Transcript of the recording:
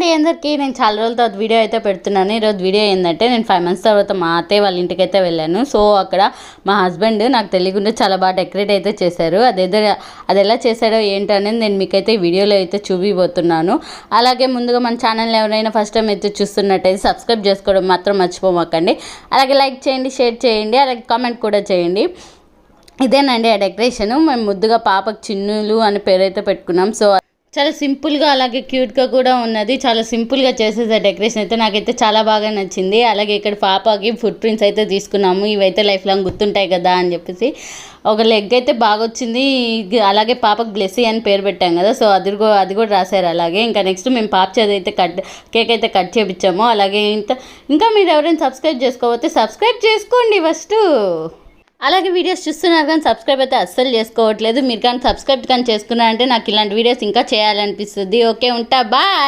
అండి అందరికీ. నేను చాలా రోజుల తర్వాత వీడియో అయితే పెడుతున్నాను. ఈరోజు వీడియో ఏంటంటే నేను 5 months తర్వాత మా అత్తయ్య వాళ్ళ ఇంటికి అయితే వెళ్ళాను. సో అక్కడ మా హస్బెండ్ నాకు తెలియకుండా చాలా బాగా డెకరేట్ అయితే చేశారు. అది ఎలా చేశాడో ఏంటనేది నేను మీకైతే ఈ వీడియోలో అయితే చూపిపోతున్నాను. అలాగే ముందుగా మన ఛానల్ ఎవరైనా ఫస్ట్ టైం అయితే చూస్తున్నట్టయితే సబ్స్క్రైబ్ చేసుకోవడం మాత్రం మర్చిపోమాకండి. అలాగే లైక్ చేయండి, షేర్ చేయండి, అలాగే కామెంట్ కూడా చేయండి. ఇదేనండి ఆ డెకరేషన్. మేము ముద్దుగా పాపకు చిన్నులు అని పేరైతే పెట్టుకున్నాం. సో చాలా సింపుల్గా అలాగే క్యూట్గా కూడా ఉన్నది. చాలా సింపుల్గా చేసేది డెకరేషన్ అయితే నాకైతే చాలా బాగా నచ్చింది. అలాగే ఇక్కడ పాపకి ఫుట్ ప్రింట్స్ అయితే తీసుకున్నాము. ఇవైతే లైఫ్ లాంగ్ గుర్తుంటాయి కదా అని చెప్పేసి ఒక లెగ్ అయితే బాగా వచ్చింది. అలాగే పాపకు బ్లెస్సీ అని పేరు పెట్టాం కదా, సో అది కూడా రాశారు. అలాగే ఇంకా నెక్స్ట్ మేము పాప చేతి అయితే కేక్ అయితే కట్ చేయించాము. అలాగే ఇంకా మీరు ఎవరైనా సబ్స్క్రైబ్ చేసుకోకపోతే సబ్స్క్రైబ్ చేసుకోండి ఫస్ట్. అలాగే వీడియోస్ చూస్తున్నారు కానీ సబ్స్క్రైబ్ అయితే అస్సలు చేసుకోవట్లేదు. మీరు కానీ సబ్స్క్రైబ్ కానీ చేసుకున్నారంటే నాకు ఇలాంటి వీడియోస్ ఇంకా చేయాలనిపిస్తుంది. ఓకే, ఉంటా, బాయ్.